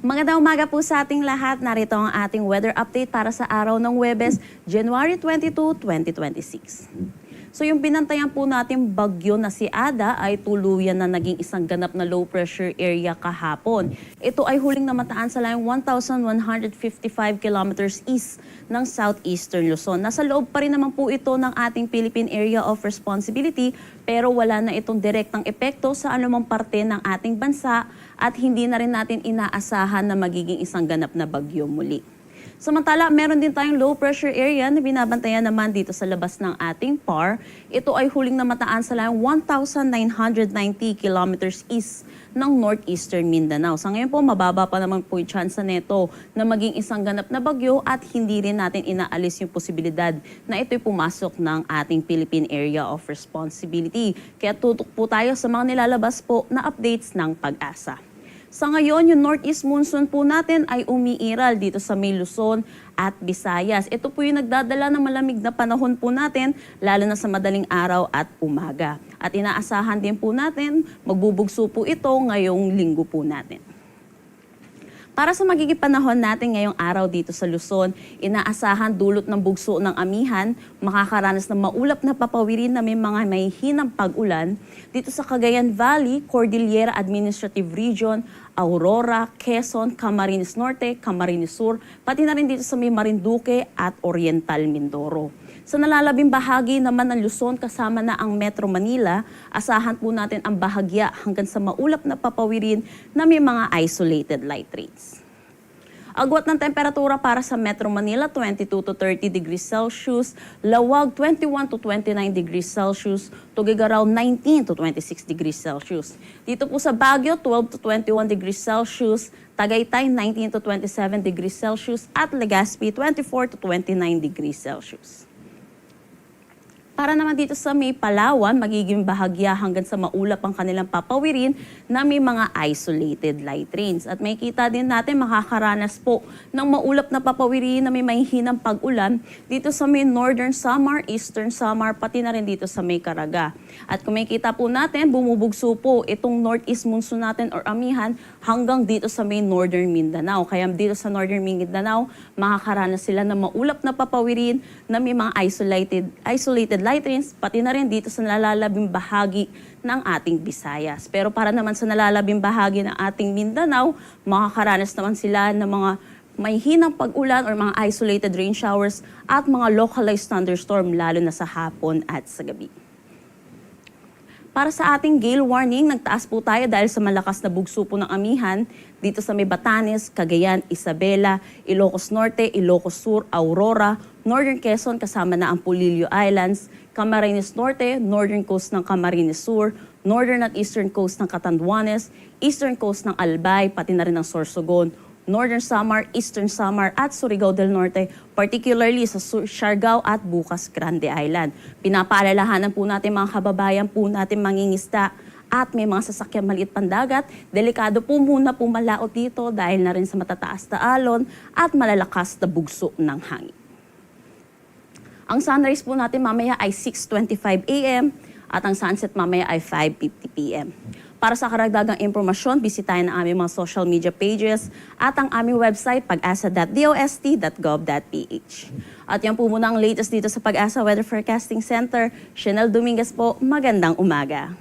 Magandang umaga po sa ating lahat. Narito ang ating weather update para sa araw ng Huwebes, January 22, 2026. So yung binantayan po natin bagyo na si Ada ay tuluyan na naging isang ganap na low pressure area kahapon. Ito ay huling namataan sa layong 1,155 kilometers east ng southeastern Luzon. Nasa loob pa rin naman po ito ng ating Philippine Area of Responsibility pero wala na itong direktang epekto sa anumang parte ng ating bansa at hindi na rin natin inaasahan na magiging isang ganap na bagyo muli. Samantala, meron din tayong low pressure area na binabantayan naman dito sa labas ng ating PAR. Ito ay huling namataan sa layong 1,990 kilometers east ng northeastern Mindanao. Sa ngayon po, mababa pa naman po yung chance neto na maging isang ganap na bagyo at hindi rin natin inaalis yung posibilidad na ito'y pumasok ng ating Philippine Area of Responsibility. Kaya tutok po tayo sa mga nilalabas po na updates ng Pag-asa. Sa ngayon, yung northeast monsoon po natin ay umiiral dito sa may Luzon at Visayas. Ito po yung nagdadala ng malamig na panahon po natin, lalo na sa madaling araw at umaga. At inaasahan din po natin, magbubugso po ito ngayong linggo po natin. Para sa magiging panahon natin ngayong araw dito sa Luzon, inaasahan dulot ng bugso ng amihan, makakaranas ng maulap na papawirin na may mga mahihinang pag-ulan dito sa Cagayan Valley, Cordillera Administrative Region, Aurora, Quezon, Camarines Norte, Camarines Sur, pati na rin dito sa may Marinduque at Oriental Mindoro. Sa nalalabing bahagi naman ng Luzon kasama na ang Metro Manila, asahan po natin ang bahagya hanggang sa maulap na papawirin na may mga isolated light rains. Agwat ng temperatura para sa Metro Manila, 22 to 30 degrees Celsius, Lawag 21 to 29 degrees Celsius, Tuguegarao 19 to 26 degrees Celsius. Dito po sa Baguio, 12 to 21 degrees Celsius, Tagaytay 19 to 27 degrees Celsius, at Legazpi 24 to 29 degrees Celsius. Para naman dito sa may Palawan, magiging bahagya hanggang sa maulap ang kanilang papawirin na may mga isolated light rains. At may kita din natin makakaranas po ng maulap na papawirin na may mahihinang pag-ulan dito sa may Northern Samar, Eastern Samar, pati na rin dito sa may Caraga. At kung may kita po natin, bumubugso po itong northeast monsoon natin or amihan hanggang dito sa may Northern Mindanao. Kaya dito sa Northern Mindanao, makakaranas sila ng maulap na papawirin na may mga isolated light rains, pati na rin dito sa nalalabing bahagi ng ating Visayas. Pero para naman sa nalalabing bahagi ng ating Mindanao, makakaranas naman sila ng mga may hinang pag-ulan or mga isolated rain showers at mga localized thunderstorm lalo na sa hapon at sa gabi. Para sa ating gale warning, nagtaas po tayo dahil sa malakas na bugso po ng amihan dito sa may Batanes, Cagayan, Isabela, Ilocos Norte, Ilocos Sur, Aurora, Northern Quezon kasama na ang Polillo Islands, Camarines Norte, Northern Coast ng Camarines Sur, Northern at Eastern Coast ng Catanduanes, Eastern Coast ng Albay, pati na rin ng Sorsogon, Northern Samar, Eastern Samar at Surigao del Norte, particularly sa Siargao at Bukas Grande Island. Pinapaalalahanan po natin mga kababayan po natin mangingisda at may mga sasakyang maliit pandagat. Delikado po muna pumalaot dito dahil na rin sa matataas na alon at malalakas na bugso ng hangin. Ang sunrise po natin mamaya ay 6:25 a.m. at ang sunset mamaya ay 5:50 p.m. Para sa karagdagang impormasyon, bisitahin ang aming mga social media pages at ang aming website pag-asa.dost.gov.ph. At yan po muna ang latest dito sa Pag-asa Weather Forecasting Center. Chanel Dominguez po, magandang umaga.